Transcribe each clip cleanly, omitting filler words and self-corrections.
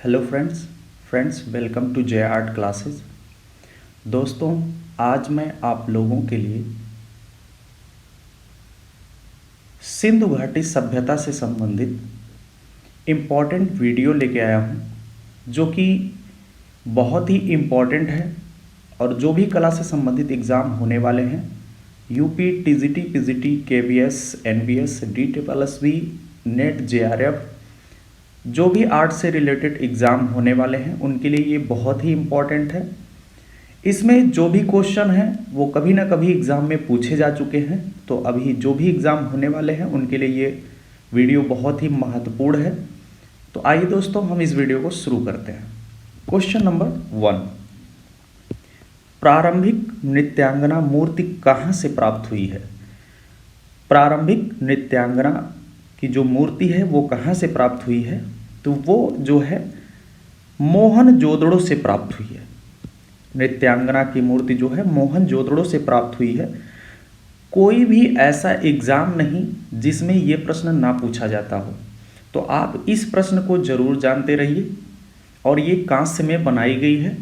Hello friends welcome to J art classes. दोस्तों, आज मैं आप लोगों के लिए सिंधु घाटी सभ्यता से संबंधित इम्पॉर्टेंट वीडियो लेके आया हूँ जो कि बहुत ही इम्पॉर्टेंट है और जो भी कला से संबंधित एग्ज़ाम होने वाले हैं UP, TGT, PGT, KVS, NBS, DTPSB, NET, JRF, जो भी आर्ट से रिलेटेड एग्ज़ाम होने वाले हैं उनके लिए ये बहुत ही इम्पॉर्टेंट है। इसमें जो भी क्वेश्चन हैं वो कभी ना कभी एग्ज़ाम में पूछे जा चुके हैं, तो अभी जो भी एग्ज़ाम होने वाले हैं उनके लिए ये वीडियो बहुत ही महत्वपूर्ण है। तो आइए दोस्तों, हम इस वीडियो को शुरू करते हैं। क्वेश्चन नंबर 1, प्रारंभिक नृत्यांगना मूर्ति कहाँ से प्राप्त हुई है? प्रारंभिक नृत्यांगना की जो मूर्ति है वो कहाँ से प्राप्त हुई है? तो वो जो है मोहनजोदड़ो से प्राप्त हुई है। नृत्यांगना की मूर्ति जो है मोहनजोदड़ो से प्राप्त हुई है। कोई भी ऐसा एग्ज़ाम नहीं जिसमें ये प्रश्न ना पूछा जाता हो, तो आप इस प्रश्न को जरूर जानते रहिए। और ये कांस्य में बनाई गई है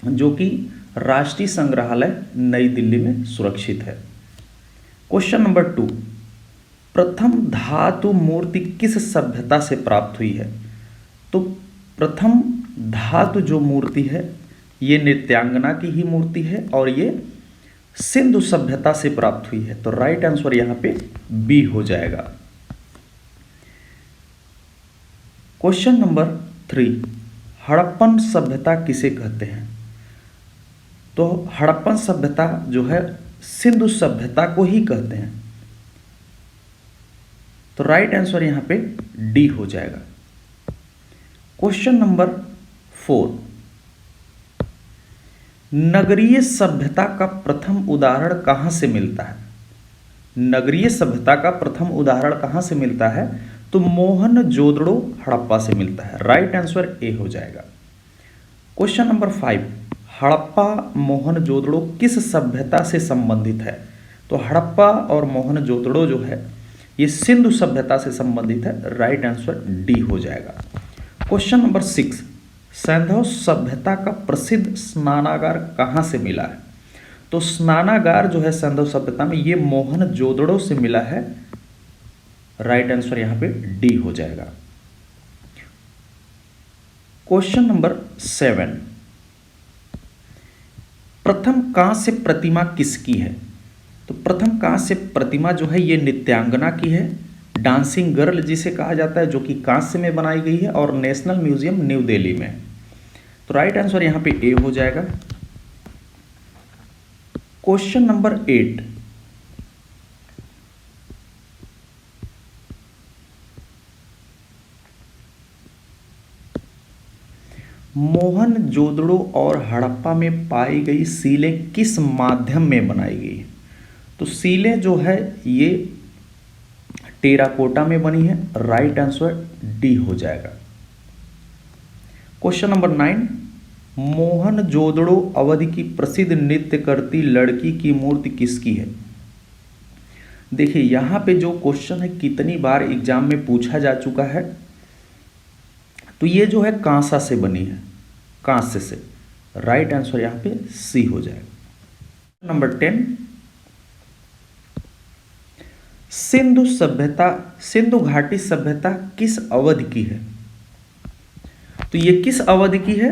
जो कि राष्ट्रीय संग्रहालय नई दिल्ली में सुरक्षित है। क्वेश्चन नंबर 2, प्रथम धातु मूर्ति किस सभ्यता से प्राप्त हुई है? तो प्रथम धातु जो मूर्ति है ये नृत्यांगना की ही मूर्ति है और ये सिंधु सभ्यता से प्राप्त हुई है। तो राइट आंसर यहां पे बी हो जाएगा। क्वेश्चन नंबर 3, हड़प्पन सभ्यता किसे कहते हैं? तो हड़प्पन सभ्यता जो है सिंधु सभ्यता को ही कहते हैं। तो राइट आंसर यहां पे डी हो जाएगा। क्वेश्चन नंबर 4, नगरीय सभ्यता का प्रथम उदाहरण कहां से मिलता है? नगरीय सभ्यता का प्रथम उदाहरण कहां से मिलता है? तो मोहनजोदड़ो हड़प्पा से मिलता है। राइट आंसर ए हो जाएगा। क्वेश्चन नंबर 5, हड़प्पा मोहनजोदड़ो किस सभ्यता से संबंधित है? तो हड़प्पा और मोहनजोदड़ो जो है ये सिंधु सभ्यता से संबंधित है। राइट आंसर डी हो जाएगा। क्वेश्चन नंबर 6, सैंधव सभ्यता का प्रसिद्ध स्नानागार कहाँ से मिला है? तो स्नानागार जो है सैंधव सभ्यता में ये मोहनजोदड़ो से मिला है। राइट आंसर यहां पे डी हो जाएगा। क्वेश्चन नंबर 7, प्रथम कांस्य प्रतिमा किसकी है? तो प्रथम कांस्य प्रतिमा जो है ये नृत्यांगना की है, डांसिंग गर्ल जिसे कहा जाता है, जो कि कांस्य में बनाई गई है और नेशनल म्यूजियम न्यू दिल्ली में। तो राइट आंसर यहां पे ए हो जाएगा। क्वेश्चन नंबर 8, मोहनजोदड़ो और हड़प्पा में पाई गई सीलें किस माध्यम में बनाई गई है? तो सीलें जो है ये टेराकोटा में बनी है। राइट आंसर डी हो जाएगा। क्वेश्चन नंबर 9, मोहनजोदड़ो अवधि की प्रसिद्ध नृत्य करती लड़की की मूर्ति किसकी है? देखिए यहां पे जो क्वेश्चन है कितनी बार एग्जाम में पूछा जा चुका है। तो ये जो है कांसा से बनी है, कांस्य से। राइट आंसर यहां पे सी हो जाएगा। नंबर 10, सिंधु घाटी सभ्यता किस अवधि की है? तो ये किस अवधि की है?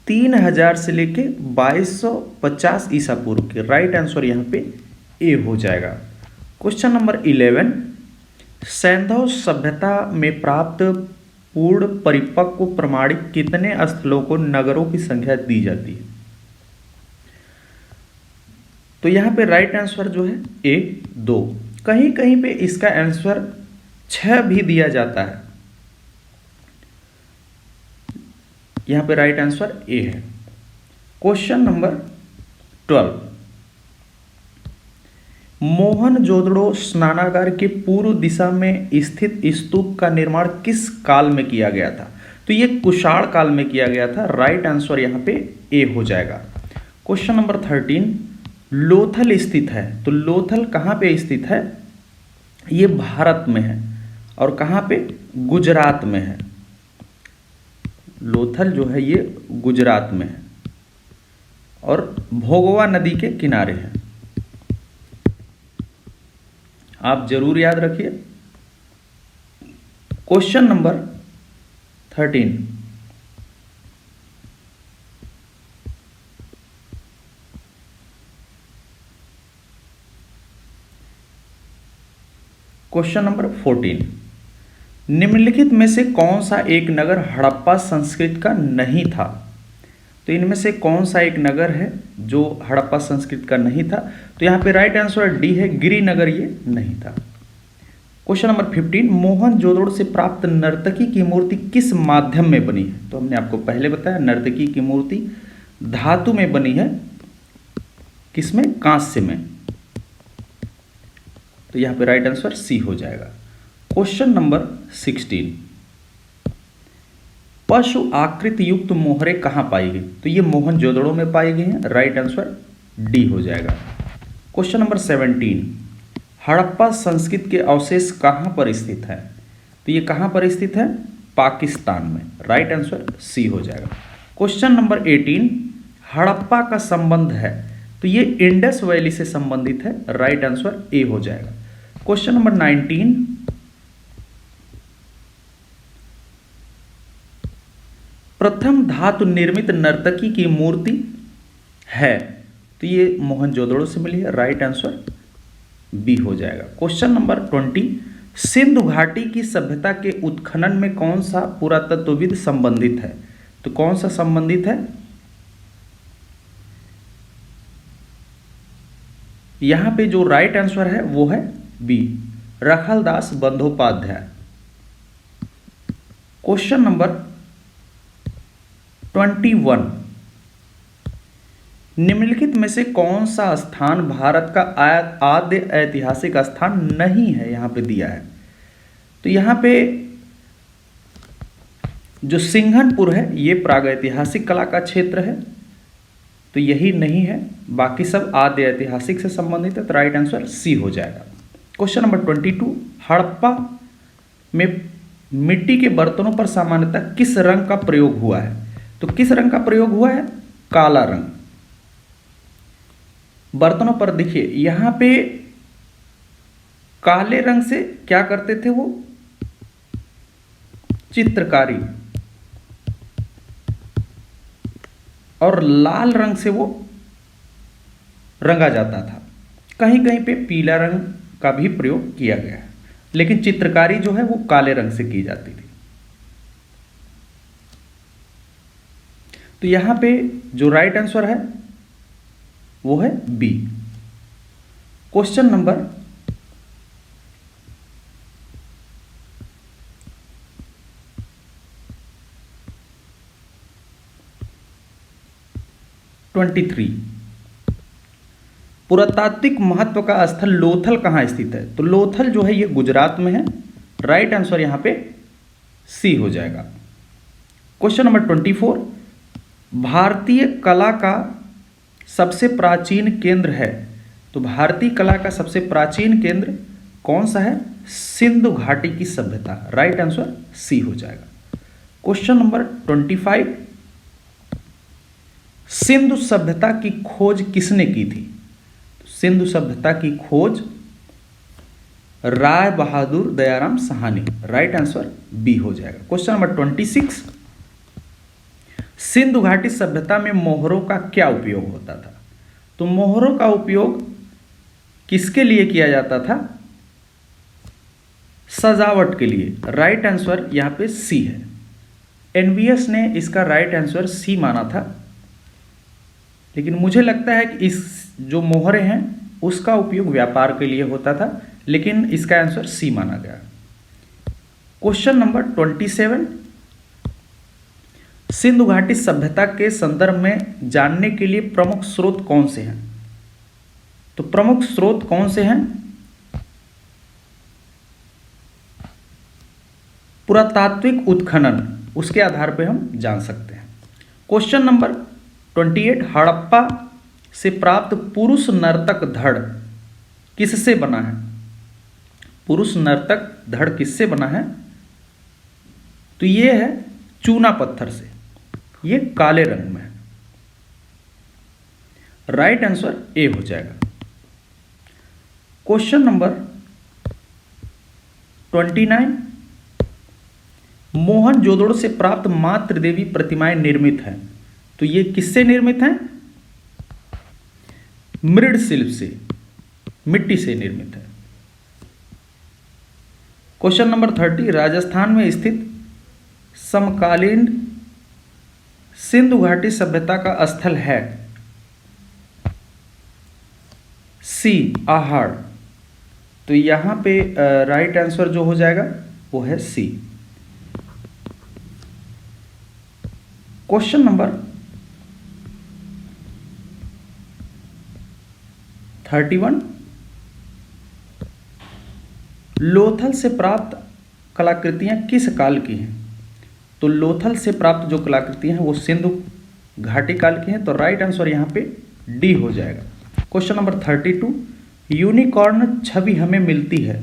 3000 से लेके 2250 ईसा पूर्व की। राइट आंसर यहां पे ए हो जाएगा। क्वेश्चन नंबर 11, सैंधव सभ्यता में प्राप्त पूर्ण परिपक्व प्रमाणिक कितने स्थलों को नगरों की संख्या दी जाती है? तो यहां पे राइट आंसर जो है ए 2। कहीं कहीं पे इसका आंसर 6 भी दिया जाता है। यहां पे राइट आंसर ए है। क्वेश्चन नंबर 12, मोहनजोदड़ो स्नानागार के पूर्व दिशा में स्थित स्तूप का निर्माण किस काल में किया गया था? तो ये कुषाण काल में किया गया था। राइट आंसर यहां पे ए हो जाएगा। क्वेश्चन नंबर 13, लोथल स्थित है। तो लोथल कहां पे स्थित है? ये भारत में है और कहाँ पे? गुजरात में है। लोथल जो है ये गुजरात में है और भोगवा नदी के किनारे है। आप जरूर याद रखिए। क्वेश्चन नंबर 13, क्वेश्चन नंबर 14, निम्नलिखित में से कौन सा एक नगर हड़प्पा संस्कृति का नहीं था? तो इनमें से कौन सा एक नगर है जो हड़प्पा संस्कृति का नहीं था? तो यहाँ पे राइट आंसर डी है, गिरिनगर ये नहीं था। क्वेश्चन नंबर 15, मोहनजोदड़ो से प्राप्त नर्तकी की मूर्ति किस माध्यम में बनी है? तो हमने आपको पहले बताया नर्तकी की मूर्ति धातु में बनी है। किसमें? कांस्य में। तो यहाँ पे राइट आंसर सी हो जाएगा। क्वेश्चन नंबर 16, पशु आकृति युक्त मोहरे कहाँ पाई गई? तो ये मोहनजोदड़ो में पाई गई हैं। राइट आंसर डी हो जाएगा। क्वेश्चन नंबर 17, हड़प्पा संस्कृति के अवशेष कहाँ पर स्थित है? तो ये कहाँ पर स्थित है? पाकिस्तान में। राइट आंसर सी हो जाएगा। क्वेश्चन नंबर 18, हड़प्पा का संबंध है? तो ये इंडस वैली से संबंधित है। राइट आंसर ए हो जाएगा। क्वेश्चन नंबर 19, प्रथम धातु निर्मित नर्तकी की मूर्ति है? तो ये मोहनजोदड़ो से मिली है। राइट आंसर बी हो जाएगा। क्वेश्चन नंबर 20, सिंधु घाटी की सभ्यता के उत्खनन में कौन सा पुरातत्वविद संबंधित है? तो कौन सा संबंधित है? यहां पे जो राइट आंसर है वो है बी, रखलदास बंदोपाध्याय। क्वेश्चन नंबर 21, निम्नलिखित में से कौन सा स्थान भारत का आद्य ऐतिहासिक स्थान नहीं है? यहां पे दिया है। तो यहां पे जो सिंघनपुर है ये प्रागैतिहासिक कला का क्षेत्र है, तो यही नहीं है, बाकी सब आद्य ऐतिहासिक से संबंधित है। तो राइट आंसर सी हो जाएगा। क्वेश्चन नंबर 22, हड़प्पा में मिट्टी के बर्तनों पर सामान्यतः किस रंग का प्रयोग हुआ है? तो किस रंग का प्रयोग हुआ है? काला रंग। बर्तनों पर देखिए यहां पे काले रंग से क्या करते थे वो? चित्रकारी, और लाल रंग से वो रंगा जाता था। कहीं कहीं पे पीला रंग का भी प्रयोग किया गया है, लेकिन चित्रकारी जो है वो काले रंग से की जाती थी। तो यहां पे जो राइट आंसर है वो है बी। क्वेश्चन नंबर 23, पुरातात्विक महत्व का स्थल लोथल कहाँ स्थित है? तो लोथल जो है ये गुजरात में है। राइट आंसर यहां पे सी हो जाएगा। क्वेश्चन नंबर 24, भारतीय कला का सबसे प्राचीन केंद्र है? तो भारतीय कला का सबसे प्राचीन केंद्र कौन सा है? सिंधु घाटी की सभ्यता। राइट आंसर सी हो जाएगा। क्वेश्चन नंबर 25, सिंधु सभ्यता की खोज किसने की थी? सिंधु सभ्यता की खोज Rai Bahadur Dayaram Sahni. Right answer B हो जाएगा। क्वेश्चन नंबर 26, सिंधु घाटी सभ्यता में मोहरों का क्या उपयोग होता था? तो मोहरों का उपयोग किसके लिए किया जाता था? सजावट के लिए। राइट आंसर यहां पे सी है। एनवीएस ने इसका राइट आंसर सी माना था, लेकिन मुझे लगता है कि इस जो मोहरे हैं उसका उपयोग व्यापार के लिए होता था, लेकिन इसका आंसर सी माना गया। क्वेश्चन नंबर 27, सिंधु घाटी सभ्यता के संदर्भ में जानने के लिए प्रमुख स्रोत कौन से हैं? तो प्रमुख स्रोत कौन से हैं? पुरातात्विक उत्खनन, उसके आधार पर हम जान सकते हैं। क्वेश्चन नंबर 28, हड़प्पा से प्राप्त पुरुष नर्तक धड़ किससे बना है? पुरुष नर्तक धड़ किससे बना है? तो ये है चूना पत्थर से, ये काले रंग में है। राइट आंसर ए हो जाएगा। क्वेश्चन नंबर 29, मोहनजोदड़ो से प्राप्त मातृ देवी प्रतिमाएं निर्मित हैं, तो ये किससे निर्मित हैं? मृदशिल्प से, मिट्टी से निर्मित है। क्वेश्चन नंबर 30, राजस्थान में स्थित समकालीन सिंधु घाटी सभ्यता का स्थल है? सी, आहड़। तो यहां पे राइट आंसर जो हो जाएगा वो है सी। क्वेश्चन नंबर 31, लोथल से प्राप्त कलाकृतियां किस काल की हैं? तो लोथल से प्राप्त जो कलाकृतियां हैं वो सिंधु घाटी काल की हैं, तो राइट आंसर यहां पे डी हो जाएगा। क्वेश्चन नंबर 32, यूनिकॉर्न छवि हमें मिलती है,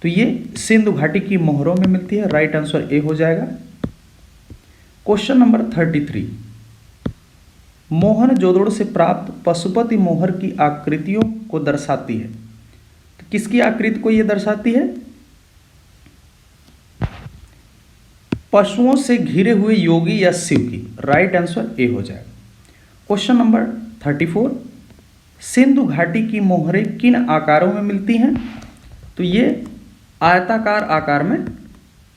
तो ये सिंधु घाटी की मोहरों में मिलती है, राइट आंसर ए हो जाएगा। क्वेश्चन नंबर 33, मोहनजोदड़ो से प्राप्त पशुपति मोहर की आकृतियों को दर्शाती है, तो किसकी आकृति को यह दर्शाती है? पशुओं से घिरे हुए योगी या शिव की, राइट आंसर ए हो जाएगा। क्वेश्चन नंबर 34, सिंधु घाटी की मोहरें किन आकारों में मिलती हैं? तो ये आयताकार आकार में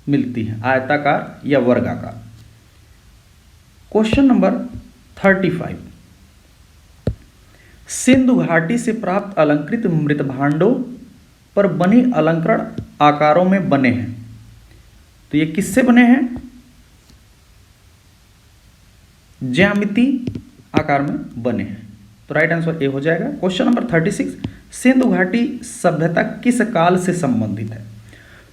मिलती हैं, आयताकार या वर्गाकार। क्वेश्चन नंबर 35, सिंधु घाटी से प्राप्त अलंकृत मृत भांडों पर बनी अलंकरण आकारों में बने हैं, तो ये किससे बने हैं? ज्यामिति आकार में बने हैं, तो राइट आंसर ए हो जाएगा। क्वेश्चन नंबर 36, सिंधु घाटी सभ्यता किस काल से संबंधित है?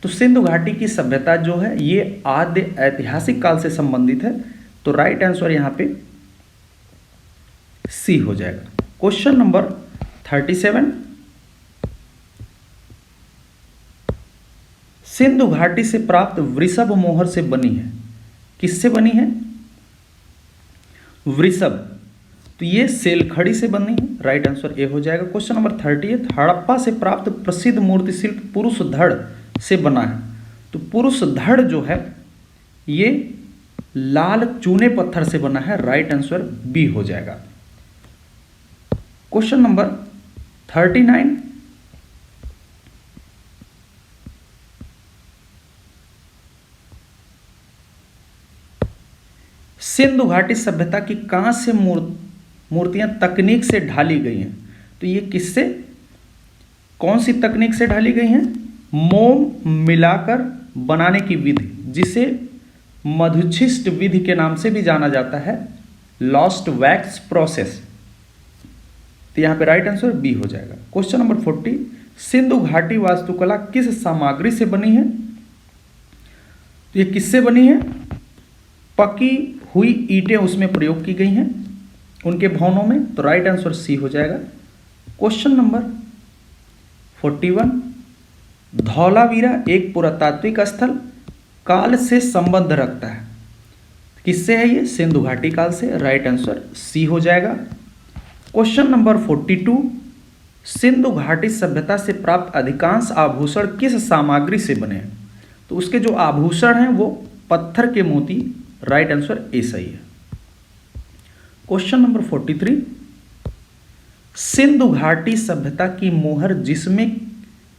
तो सिंधु घाटी की सभ्यता जो है ये आद्य ऐतिहासिक काल से संबंधित है, तो राइट आंसर यहां पे सी हो जाएगा। क्वेश्चन नंबर 37, सिंधु घाटी से प्राप्त वृषभ मोहर से बनी है, किससे बनी है? वृषभ, तो ये सेलखड़ी से बनी है, राइट आंसर ए हो जाएगा। क्वेश्चन नंबर 38, हड़प्पा से प्राप्त प्रसिद्ध मूर्ति शिल्प पुरुष धड़ से बना है, तो पुरुष धड़ जो है ये लाल चूने पत्थर से बना है, राइट आंसर बी हो जाएगा। क्वेश्चन नंबर 39, सिंधु घाटी सभ्यता की कांस्य मूर्तियां तकनीक से ढाली गई हैं, तो ये किससे, कौन सी तकनीक से ढाली गई हैं? मोम मिलाकर बनाने की विधि, जिसे मधुच्छिष्ट विधि के नाम से भी जाना जाता है, लॉस्ट वैक्स प्रोसेस, तो यहां पे राइट आंसर बी हो जाएगा। क्वेश्चन नंबर 40, सिंधु घाटी वास्तुकला किस सामग्री से बनी है? तो ये किससे बनी है? पकी हुई ईंटें उसमें प्रयोग की गई हैं उनके भवनों में, तो राइट आंसर सी हो जाएगा। क्वेश्चन नंबर 41, धौलावीरा एक पुरातात्विक स्थल काल से संबंध रखता है, किससे है ये? सिंधु घाटी काल से, राइट आंसर सी हो जाएगा। क्वेश्चन नंबर 42, सिंधु घाटी सभ्यता से प्राप्त अधिकांश आभूषण किस सामग्री से बने हैं? तो उसके जो आभूषण हैं वो पत्थर के मोती, राइट आंसर ए सही है। क्वेश्चन नंबर 43, सिंधु घाटी सभ्यता की मोहर जिसमें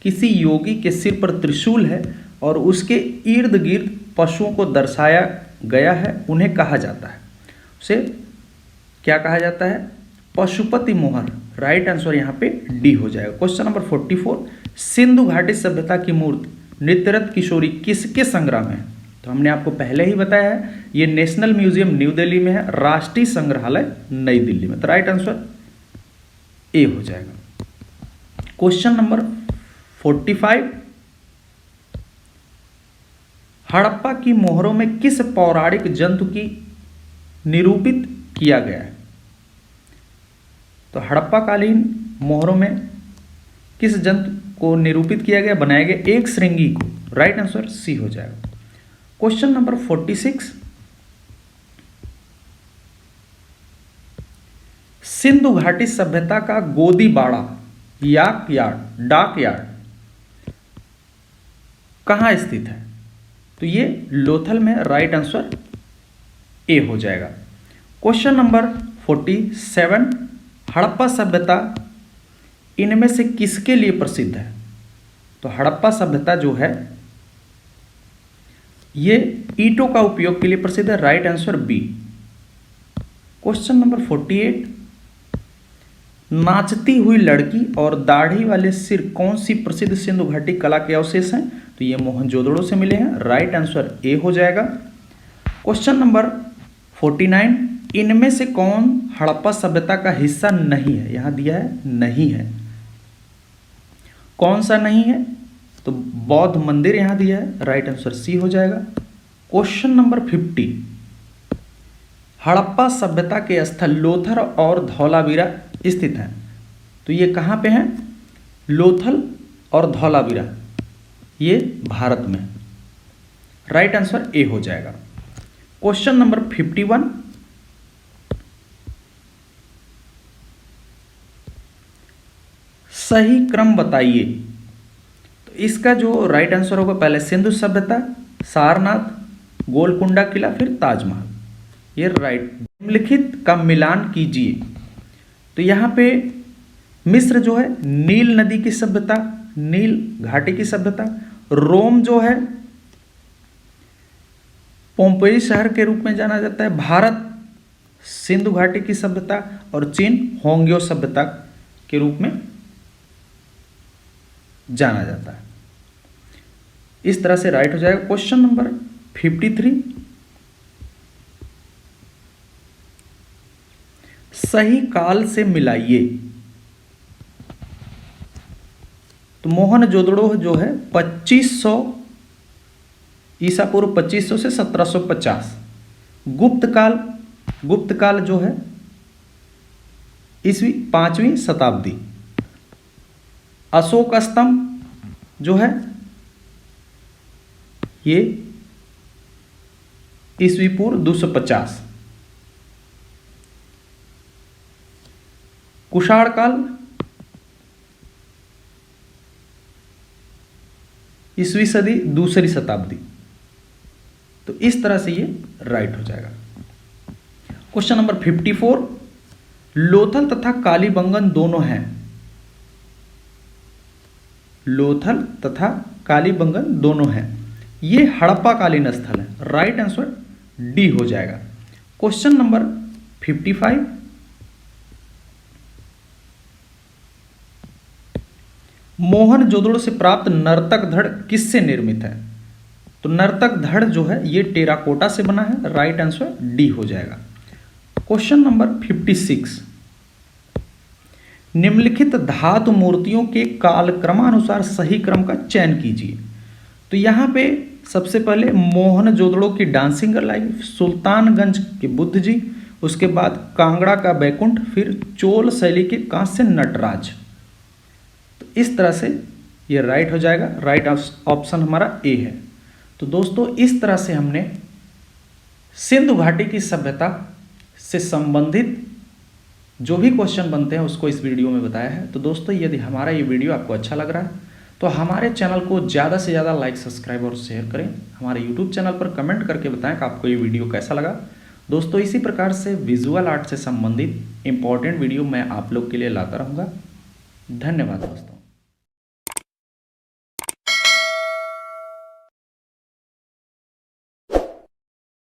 किसी योगी के सिर पर त्रिशूल है और उसके इर्द गिर्द पशुओं को दर्शाया गया है, उन्हें कहा जाता है, उसे क्या कहा जाता है? पशुपति मोहर, राइट आंसर यहाँ पे डी हो जाएगा। क्वेश्चन नंबर 44, सिंधु घाटी सभ्यता की मूर्ति नृत्यरत किशोरी किसके संग्रह में है? तो हमने आपको पहले ही बताया है ये नेशनल म्यूजियम न्यू दिल्ली में है, राष्ट्रीय संग्रहालय नई दिल्ली में, तो राइट आंसर ए हो जाएगा। क्वेश्चन नंबर 45, हड़प्पा की मोहरों में किस पौराणिक जंतु की निरूपित किया गया है? तो हड़प्पा कालीन मोहरों में किस जंतु को निरूपित किया गया, बनाया गया एक श्रृंगी को। राइट आंसर सी हो जाएगा। क्वेश्चन नंबर 46, सिंधु घाटी सभ्यता का गोदी बाड़ा याक यार्ड डाक यार्ड कहाँ स्थित है? तो ये लोथल में। राइट आंसर ए हो जाएगा। क्वेश्चन नंबर 47, हड़प्पा सभ्यता इनमें से किसके लिए प्रसिद्ध है? तो हड़प्पा सभ्यता जो है ये ईंटों का उपयोग के लिए प्रसिद्ध है। Right answer B. Question number 48, नाचती हुई लड़की और दाढ़ी वाले सिर कौन सी प्रसिद्ध सिंधु घाटी कला के अवशेष हैं? तो ये मोहनजोदड़ो से मिले हैं। राइट आंसर ए हो जाएगा। क्वेश्चन नंबर 49, इनमें से कौन हड़प्पा सभ्यता का हिस्सा नहीं है? यहां दिया है नहीं है। कौन सा नहीं है? तो बौद्ध मंदिर यहां दिया है। राइट आंसर सी हो जाएगा। क्वेश्चन नंबर 50, हड़प्पा सभ्यता के स्थल लोथल और धौलावीरा स्थित हैं। तो ये कहाँ पे हैं? लोथल और धौलावीरा, ये भारत में। राइट आंसर ए हो जाएगा। क्वेश्चन नंबर 51, सही क्रम बताइए। तो इसका जो राइट आंसर होगा, पहले सिंधु सभ्यता, सारनाथ, गोलकुंडा किला, फिर ताजमहल। ये राइट। निम्नलिखित का मिलान कीजिए। तो यहां पे मिस्र जो है नील नदी की सभ्यता, नील घाटी की सभ्यता, रोम जो है पोम्पेई शहर के रूप में जाना जाता है, भारत सिंधु घाटी की सभ्यता, और चीन होंग्यो सभ्यता के रूप में जाना जाता है। इस तरह से राइट हो जाएगा। क्वेश्चन नंबर 53, सही काल से मिलाइए। तो मोहनजोदड़ो जो है 2500 ईसा पूर्व 2500 से 1750। गुप्त काल जो है ईस्वी 5वीं शताब्दी। अशोक स्तंभ जो है ये ईस्वी पूर्व 250। कुषाण काल ईस्वी सदी दूसरी शताब्दी। तो इस तरह से ये राइट हो जाएगा। क्वेश्चन नंबर 54, लोथल तथा कालीबंगन दोनों हैं। लोथल तथा कालीबंगन दोनों हैं, ये हड़प्पाकालीन स्थल है। राइट आंसर डी हो जाएगा। क्वेश्चन नंबर 55, मोहनजोदड़ो से प्राप्त नर्तक धड़ किससे निर्मित है? तो नर्तक धड़ जो है ये टेराकोटा से बना है। राइट आंसर डी हो जाएगा। क्वेश्चन नंबर 56, निम्नलिखित धातु मूर्तियों के कालक्रमानुसार सही क्रम का चयन कीजिए। तो यहां पे सबसे पहले मोहनजोदड़ो की डांसिंग गर्ल आएगी, सुल्तानगंज के बुद्ध जी, उसके बाद कांगड़ा का बैकुंठ, फिर चोल शैली के कांस्य नटराज। तो इस तरह से ये राइट हो जाएगा। राइट ऑप्शन हमारा ए है। तो दोस्तों इस तरह से हमने सिंधु घाटी की सभ्यता से संबंधित जो भी क्वेश्चन बनते हैं उसको इस वीडियो में बताया है। तो दोस्तों यदि हमारा ये वीडियो आपको अच्छा लग रहा है तो हमारे चैनल को ज़्यादा से ज़्यादा लाइक, सब्सक्राइब और शेयर करें। हमारे यूट्यूब चैनल पर कमेंट करके बताएं कि आपको ये वीडियो कैसा लगा। दोस्तों इसी प्रकार से विजुअल आर्ट से संबंधित इंपॉर्टेंट वीडियो मैं आप लोग के लिए लाता रहूँगा। धन्यवाद दोस्तों।